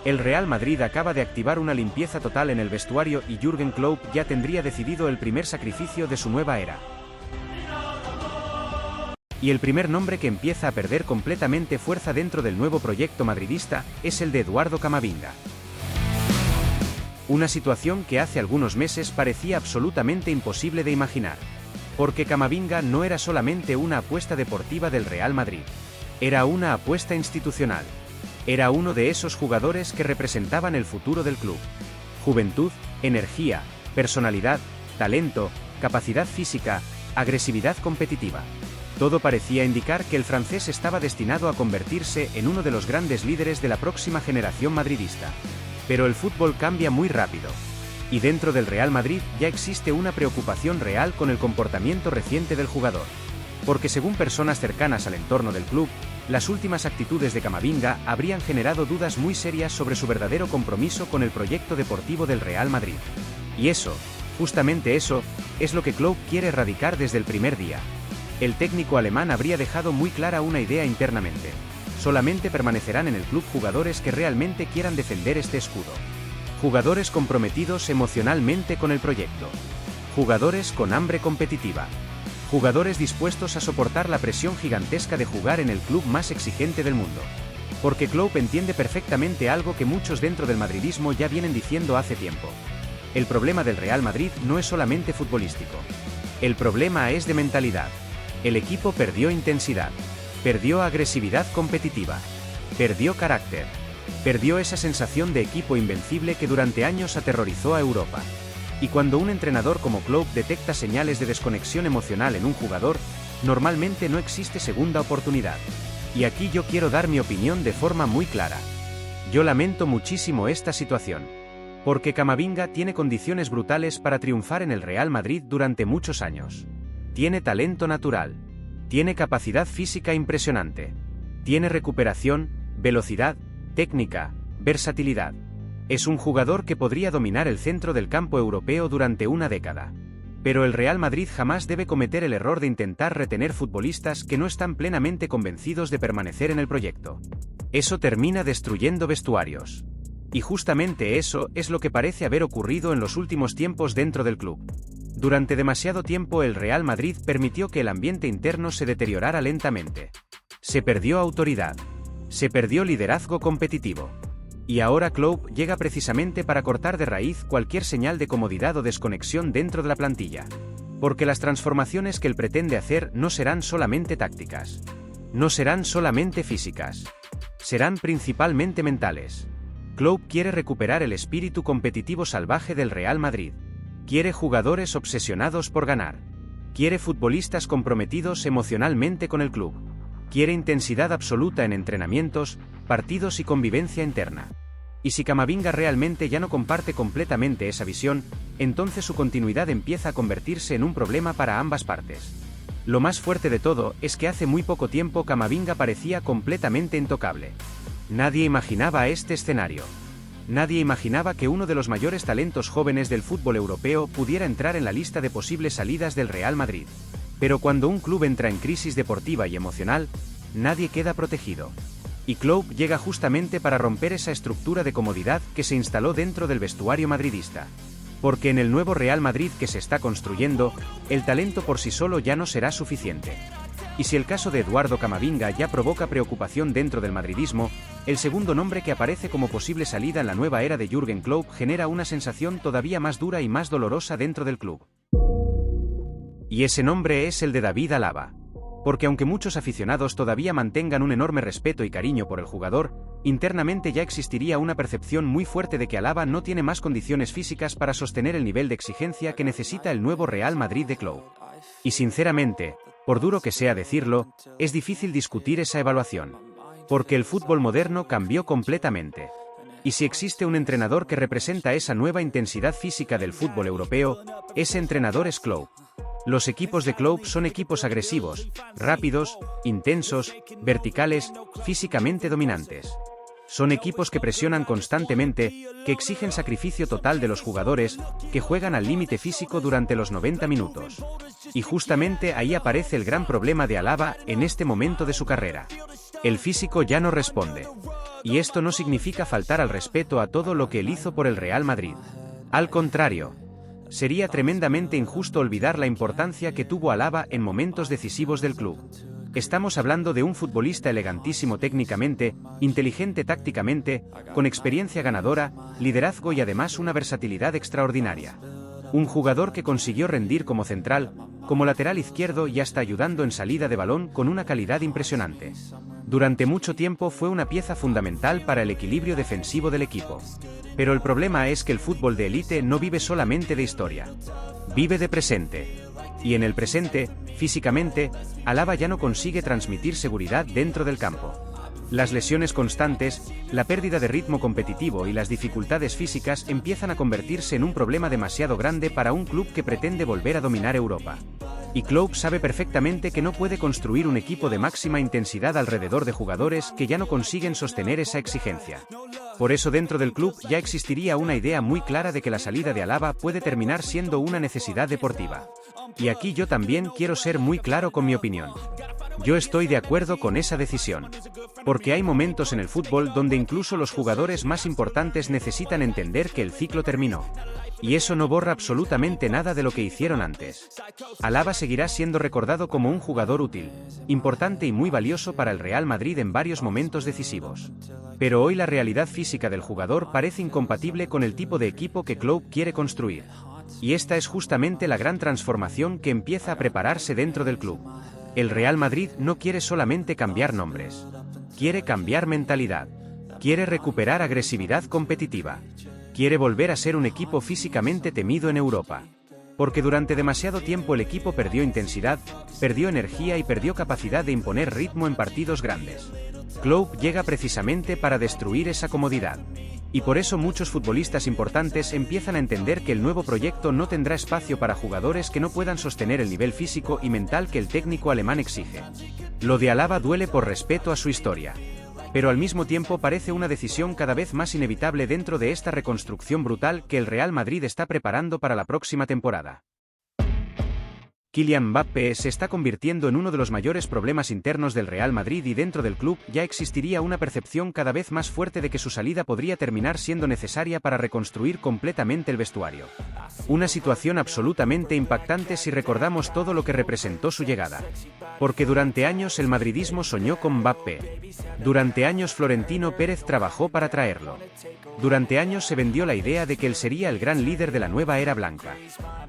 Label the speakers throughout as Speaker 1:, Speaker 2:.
Speaker 1: El Real Madrid acaba de activar una limpieza total en el vestuario y Jürgen Klopp ya tendría decidido el primer sacrificio de su nueva era. Y el primer nombre que empieza a perder completamente fuerza dentro del nuevo proyecto madridista es el de Eduardo Camavinga. Una situación que hace algunos meses parecía absolutamente imposible de imaginar. Porque Camavinga no era solamente una apuesta deportiva del Real Madrid. Era una apuesta institucional. Era uno de esos jugadores que representaban el futuro del club. Juventud, energía, personalidad, talento, capacidad física, agresividad competitiva. Todo parecía indicar que el francés estaba destinado a convertirse en uno de los grandes líderes de la próxima generación madridista. Pero el fútbol cambia muy rápido. Y dentro del Real Madrid ya existe una preocupación real con el comportamiento reciente del jugador. Porque según personas cercanas al entorno del club, las últimas actitudes de Camavinga habrían generado dudas muy serias sobre su verdadero compromiso con el proyecto deportivo del Real Madrid. Y eso, justamente eso, es lo que Klopp quiere erradicar desde el primer día. El técnico alemán habría dejado muy clara una idea internamente. Solamente permanecerán en el club jugadores que realmente quieran defender este escudo. Jugadores comprometidos emocionalmente con el proyecto. Jugadores con hambre competitiva. Jugadores dispuestos a soportar la presión gigantesca de jugar en el club más exigente del mundo. Porque Klopp entiende perfectamente algo que muchos dentro del madridismo ya vienen diciendo hace tiempo. El problema del Real Madrid no es solamente futbolístico. El problema es de mentalidad. El equipo perdió intensidad. Perdió agresividad competitiva. Perdió carácter. Perdió esa sensación de equipo invencible que durante años aterrorizó a Europa. Y cuando un entrenador como Klopp detecta señales de desconexión emocional en un jugador, normalmente no existe segunda oportunidad. Y aquí yo quiero dar mi opinión de forma muy clara. Yo lamento muchísimo esta situación. Porque Camavinga tiene condiciones brutales para triunfar en el Real Madrid durante muchos años. Tiene talento natural. Tiene capacidad física impresionante. Tiene recuperación, velocidad, técnica, versatilidad. Es un jugador que podría dominar el centro del campo europeo durante una década. Pero el Real Madrid jamás debe cometer el error de intentar retener futbolistas que no están plenamente convencidos de permanecer en el proyecto. Eso termina destruyendo vestuarios. Y justamente eso es lo que parece haber ocurrido en los últimos tiempos dentro del club. Durante demasiado tiempo el Real Madrid permitió que el ambiente interno se deteriorara lentamente. Se perdió autoridad. Se perdió liderazgo competitivo. Y ahora Klopp llega precisamente para cortar de raíz cualquier señal de comodidad o desconexión dentro de la plantilla. Porque las transformaciones que él pretende hacer no serán solamente tácticas. No serán solamente físicas. Serán principalmente mentales. Klopp quiere recuperar el espíritu competitivo salvaje del Real Madrid. Quiere jugadores obsesionados por ganar. Quiere futbolistas comprometidos emocionalmente con el club. Quiere intensidad absoluta en entrenamientos, partidos y convivencia interna. Y si Camavinga realmente ya no comparte completamente esa visión, entonces su continuidad empieza a convertirse en un problema para ambas partes. Lo más fuerte de todo es que hace muy poco tiempo Camavinga parecía completamente intocable. Nadie imaginaba este escenario. Nadie imaginaba que uno de los mayores talentos jóvenes del fútbol europeo pudiera entrar en la lista de posibles salidas del Real Madrid. Pero cuando un club entra en crisis deportiva y emocional, nadie queda protegido. Y Klopp llega justamente para romper esa estructura de comodidad que se instaló dentro del vestuario madridista. Porque en el nuevo Real Madrid que se está construyendo, el talento por sí solo ya no será suficiente. Y si el caso de Eduardo Camavinga ya provoca preocupación dentro del madridismo, el segundo nombre que aparece como posible salida en la nueva era de Jürgen Klopp genera una sensación todavía más dura y más dolorosa dentro del club. Y ese nombre es el de David Alaba. Porque aunque muchos aficionados todavía mantengan un enorme respeto y cariño por el jugador, internamente ya existiría una percepción muy fuerte de que Alaba no tiene más condiciones físicas para sostener el nivel de exigencia que necesita el nuevo Real Madrid de Klopp. Y sinceramente, por duro que sea decirlo, es difícil discutir esa evaluación. Porque el fútbol moderno cambió completamente. Y si existe un entrenador que representa esa nueva intensidad física del fútbol europeo, ese entrenador es Klopp. Los equipos de Klopp son equipos agresivos, rápidos, intensos, verticales, físicamente dominantes. Son equipos que presionan constantemente, que exigen sacrificio total de los jugadores, que juegan al límite físico durante los 90 minutos. Y justamente ahí aparece el gran problema de Alaba en este momento de su carrera. El físico ya no responde. Y esto no significa faltar al respeto a todo lo que él hizo por el Real Madrid. Al contrario, sería tremendamente injusto olvidar la importancia que tuvo Alaba en momentos decisivos del club. Estamos hablando de un futbolista elegantísimo técnicamente, inteligente tácticamente, con experiencia ganadora, liderazgo y además una versatilidad extraordinaria. Un jugador que consiguió rendir como central, como lateral izquierdo y hasta ayudando en salida de balón con una calidad impresionante. Durante mucho tiempo fue una pieza fundamental para el equilibrio defensivo del equipo. Pero el problema es que el fútbol de élite no vive solamente de historia. Vive de presente. Y en el presente, físicamente, Alaba ya no consigue transmitir seguridad dentro del campo. Las lesiones constantes, la pérdida de ritmo competitivo y las dificultades físicas empiezan a convertirse en un problema demasiado grande para un club que pretende volver a dominar Europa. Y Klopp sabe perfectamente que no puede construir un equipo de máxima intensidad alrededor de jugadores que ya no consiguen sostener esa exigencia. Por eso dentro del club ya existiría una idea muy clara de que la salida de Alaba puede terminar siendo una necesidad deportiva. Y aquí yo también quiero ser muy claro con mi opinión. Yo estoy de acuerdo con esa decisión. Porque hay momentos en el fútbol donde incluso los jugadores más importantes necesitan entender que el ciclo terminó. Y eso no borra absolutamente nada de lo que hicieron antes. Alaba seguirá siendo recordado como un jugador útil, importante y muy valioso para el Real Madrid en varios momentos decisivos. Pero hoy la realidad física del jugador parece incompatible con el tipo de equipo que Klopp quiere construir. Y esta es justamente la gran transformación que empieza a prepararse dentro del club. El Real Madrid no quiere solamente cambiar nombres. Quiere cambiar mentalidad. Quiere recuperar agresividad competitiva. Quiere volver a ser un equipo físicamente temido en Europa. Porque durante demasiado tiempo el equipo perdió intensidad, perdió energía y perdió capacidad de imponer ritmo en partidos grandes. Klopp llega precisamente para destruir esa comodidad. Y por eso muchos futbolistas importantes empiezan a entender que el nuevo proyecto no tendrá espacio para jugadores que no puedan sostener el nivel físico y mental que el técnico alemán exige. Lo de Alaba duele por respeto a su historia. Pero al mismo tiempo parece una decisión cada vez más inevitable dentro de esta reconstrucción brutal que el Real Madrid está preparando para la próxima temporada. Kylian Mbappé se está convirtiendo en uno de los mayores problemas internos del Real Madrid y dentro del club ya existiría una percepción cada vez más fuerte de que su salida podría terminar siendo necesaria para reconstruir completamente el vestuario. Una situación absolutamente impactante si recordamos todo lo que representó su llegada. Porque durante años el madridismo soñó con Mbappé. Durante años Florentino Pérez trabajó para traerlo. Durante años se vendió la idea de que él sería el gran líder de la nueva era blanca.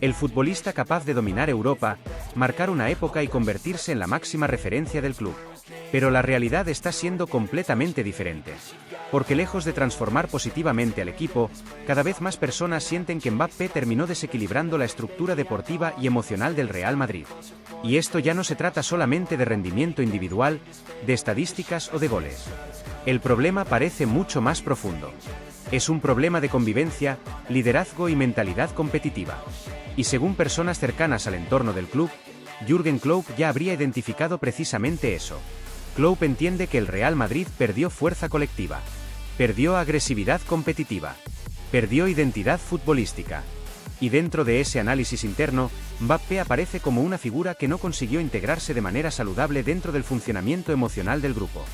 Speaker 1: El futbolista capaz de dominar Europa, marcar una época y convertirse en la máxima referencia del club. Pero la realidad está siendo completamente diferente. Porque lejos de transformar positivamente al equipo, cada vez más personas sienten que Mbappé terminó desequilibrando la estructura deportiva y emocional del Real Madrid. Y esto ya no se trata solamente de rendimiento individual, de estadísticas o de goles. El problema parece mucho más profundo. Es un problema de convivencia, liderazgo y mentalidad competitiva. Y según personas cercanas al entorno del club, Jürgen Klopp ya habría identificado precisamente eso. Klopp entiende que el Real Madrid perdió fuerza colectiva, perdió agresividad competitiva, perdió identidad futbolística. Y dentro de ese análisis interno, Mbappé aparece como una figura que no consiguió integrarse de manera saludable dentro del funcionamiento emocional del grupo.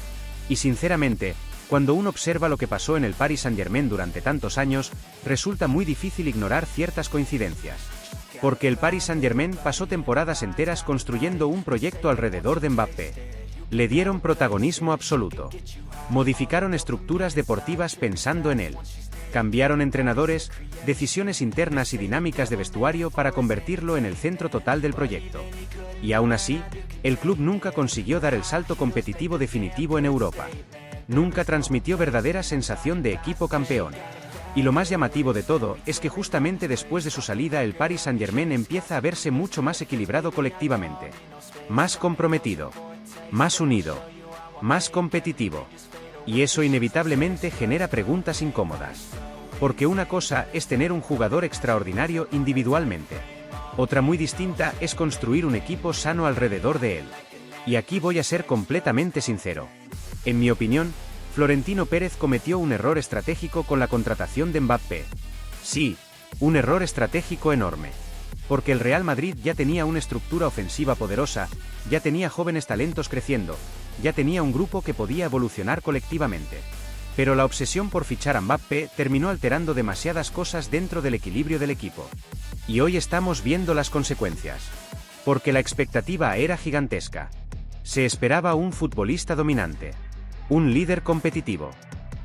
Speaker 1: Y sinceramente, cuando uno observa lo que pasó en el Paris Saint-Germain durante tantos años, resulta muy difícil ignorar ciertas coincidencias. Porque el Paris Saint-Germain pasó temporadas enteras construyendo un proyecto alrededor de Mbappé. Le dieron protagonismo absoluto. Modificaron estructuras deportivas pensando en él. Cambiaron entrenadores, decisiones internas y dinámicas de vestuario para convertirlo en el centro total del proyecto. Y aún así, el club nunca consiguió dar el salto competitivo definitivo en Europa. Nunca transmitió verdadera sensación de equipo campeón. Y lo más llamativo de todo es que justamente después de su salida el Paris Saint-Germain empieza a verse mucho más equilibrado colectivamente. Más comprometido. Más unido. Más competitivo. Y eso inevitablemente genera preguntas incómodas. Porque una cosa es tener un jugador extraordinario individualmente. Otra muy distinta es construir un equipo sano alrededor de él. Y aquí voy a ser completamente sincero. En mi opinión, Florentino Pérez cometió un error estratégico con la contratación de Mbappé. Sí, un error estratégico enorme. Porque el Real Madrid ya tenía una estructura ofensiva poderosa, ya tenía jóvenes talentos creciendo, ya tenía un grupo que podía evolucionar colectivamente. Pero la obsesión por fichar a Mbappé terminó alterando demasiadas cosas dentro del equilibrio del equipo. Y hoy estamos viendo las consecuencias. Porque la expectativa era gigantesca. Se esperaba un futbolista dominante. Un líder competitivo.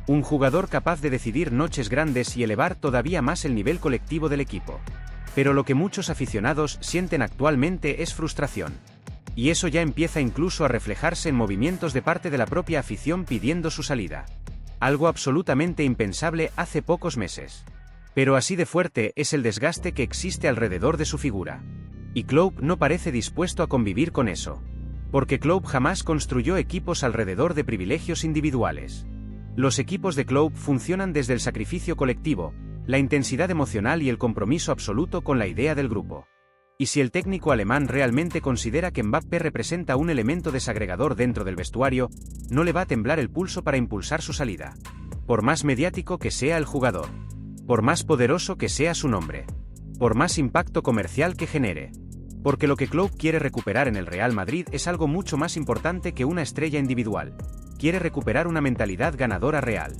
Speaker 1: Un jugador capaz de decidir noches grandes y elevar todavía más el nivel colectivo del equipo. Pero lo que muchos aficionados sienten actualmente es frustración. Y eso ya empieza incluso a reflejarse en movimientos de parte de la propia afición pidiendo su salida. Algo absolutamente impensable hace pocos meses. Pero así de fuerte es el desgaste que existe alrededor de su figura. Y Klopp no parece dispuesto a convivir con eso. Porque Klopp jamás construyó equipos alrededor de privilegios individuales. Los equipos de Klopp funcionan desde el sacrificio colectivo, la intensidad emocional y el compromiso absoluto con la idea del grupo. Y si el técnico alemán realmente considera que Mbappé representa un elemento desagregador dentro del vestuario, no le va a temblar el pulso para impulsar su salida. Por más mediático que sea el jugador. Por más poderoso que sea su nombre. Por más impacto comercial que genere. Porque lo que Klopp quiere recuperar en el Real Madrid es algo mucho más importante que una estrella individual. Quiere recuperar una mentalidad ganadora real.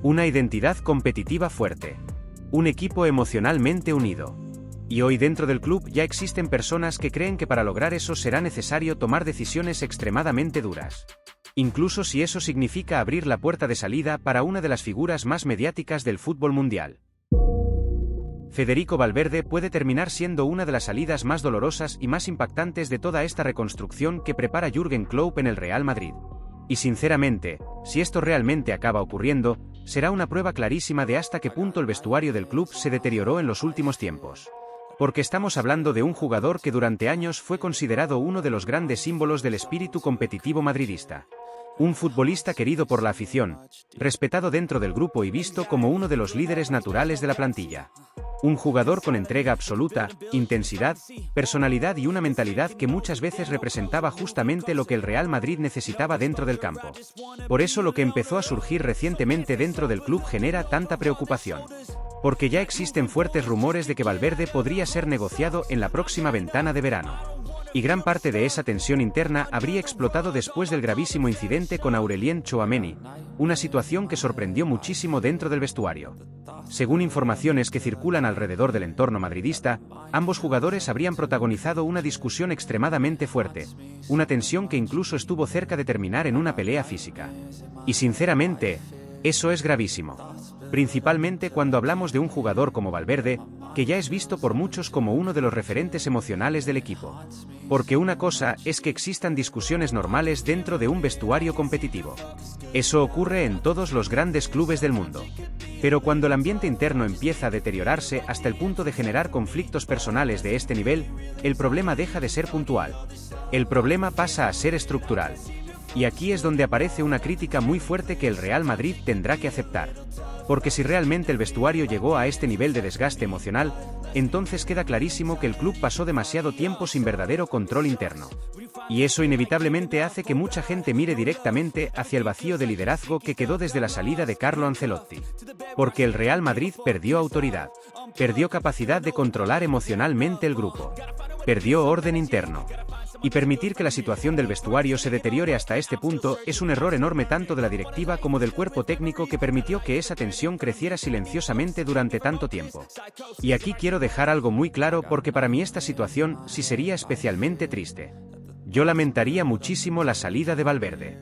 Speaker 1: Una identidad competitiva fuerte. Un equipo emocionalmente unido. Y hoy dentro del club ya existen personas que creen que para lograr eso será necesario tomar decisiones extremadamente duras. Incluso si eso significa abrir la puerta de salida para una de las figuras más mediáticas del fútbol mundial. Federico Valverde puede terminar siendo una de las salidas más dolorosas y más impactantes de toda esta reconstrucción que prepara Jürgen Klopp en el Real Madrid. Y sinceramente, si esto realmente acaba ocurriendo, será una prueba clarísima de hasta qué punto el vestuario del club se deterioró en los últimos tiempos. Porque estamos hablando de un jugador que durante años fue considerado uno de los grandes símbolos del espíritu competitivo madridista. Un futbolista querido por la afición, respetado dentro del grupo y visto como uno de los líderes naturales de la plantilla. Un jugador con entrega absoluta, intensidad, personalidad y una mentalidad que muchas veces representaba justamente lo que el Real Madrid necesitaba dentro del campo. Por eso lo que empezó a surgir recientemente dentro del club genera tanta preocupación. Porque ya existen fuertes rumores de que Valverde podría ser negociado en la próxima ventana de verano. Y gran parte de esa tensión interna habría explotado después del gravísimo incidente con Aurelien Tchouaméni, una situación que sorprendió muchísimo dentro del vestuario. Según informaciones que circulan alrededor del entorno madridista, ambos jugadores habrían protagonizado una discusión extremadamente fuerte, una tensión que incluso estuvo cerca de terminar en una pelea física. Y sinceramente, eso es gravísimo. Principalmente cuando hablamos de un jugador como Valverde, que ya es visto por muchos como uno de los referentes emocionales del equipo. Porque una cosa es que existan discusiones normales dentro de un vestuario competitivo. Eso ocurre en todos los grandes clubes del mundo. Pero cuando el ambiente interno empieza a deteriorarse hasta el punto de generar conflictos personales de este nivel, el problema deja de ser puntual. El problema pasa a ser estructural. Y aquí es donde aparece una crítica muy fuerte que el Real Madrid tendrá que aceptar. Porque si realmente el vestuario llegó a este nivel de desgaste emocional, entonces queda clarísimo que el club pasó demasiado tiempo sin verdadero control interno. Y eso inevitablemente hace que mucha gente mire directamente hacia el vacío de liderazgo que quedó desde la salida de Carlo Ancelotti. Porque el Real Madrid perdió autoridad. Perdió capacidad de controlar emocionalmente el grupo. Perdió orden interno. Y permitir que la situación del vestuario se deteriore hasta este punto es un error enorme tanto de la directiva como del cuerpo técnico que permitió que esa tensión creciera silenciosamente durante tanto tiempo. Y aquí quiero dejar algo muy claro porque para mí esta situación sí sería especialmente triste. Yo lamentaría muchísimo la salida de Valverde.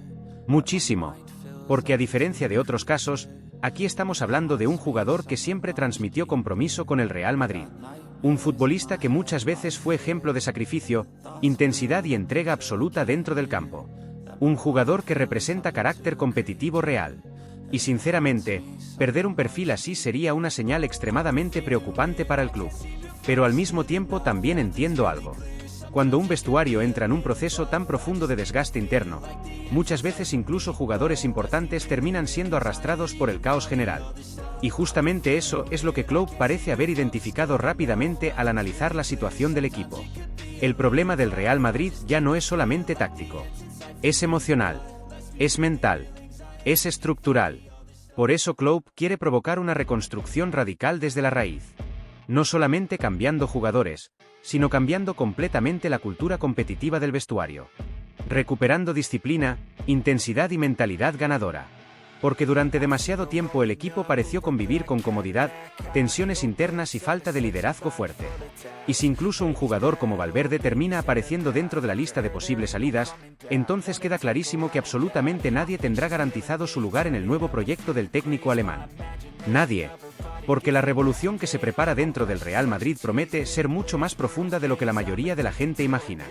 Speaker 1: Muchísimo. Porque a diferencia de otros casos, aquí estamos hablando de un jugador que siempre transmitió compromiso con el Real Madrid. Un futbolista que muchas veces fue ejemplo de sacrificio, intensidad y entrega absoluta dentro del campo. Un jugador que representa carácter competitivo real. Y sinceramente, perder un perfil así sería una señal extremadamente preocupante para el club. Pero al mismo tiempo también entiendo algo. Cuando un vestuario entra en un proceso tan profundo de desgaste interno, muchas veces incluso jugadores importantes terminan siendo arrastrados por el caos general. Y justamente eso es lo que Klopp parece haber identificado rápidamente al analizar la situación del equipo. El problema del Real Madrid ya no es solamente táctico. Es emocional. Es mental. Es estructural. Por eso Klopp quiere provocar una reconstrucción radical desde la raíz. No solamente cambiando jugadores, sino cambiando completamente la cultura competitiva del vestuario. Recuperando disciplina, intensidad y mentalidad ganadora. Porque durante demasiado tiempo el equipo pareció convivir con comodidad, tensiones internas y falta de liderazgo fuerte. Y si incluso un jugador como Valverde termina apareciendo dentro de la lista de posibles salidas, entonces queda clarísimo que absolutamente nadie tendrá garantizado su lugar en el nuevo proyecto del técnico alemán. Nadie. Porque la revolución que se prepara dentro del Real Madrid promete ser mucho más profunda de lo que la mayoría de la gente imagina.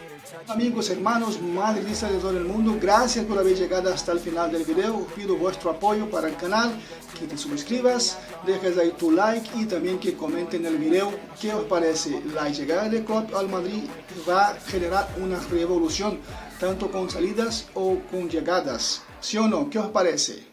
Speaker 2: Amigos, hermanos, madridistas de todo el mundo, gracias por haber llegado hasta el final del video. Pido vuestro apoyo para el canal, que te suscribas, dejes ahí tu like y también que comenten en el video qué os parece. La llegada de Klopp al Madrid va a generar una revolución, tanto con salidas o con llegadas. ¿Sí o no? ¿Qué os parece?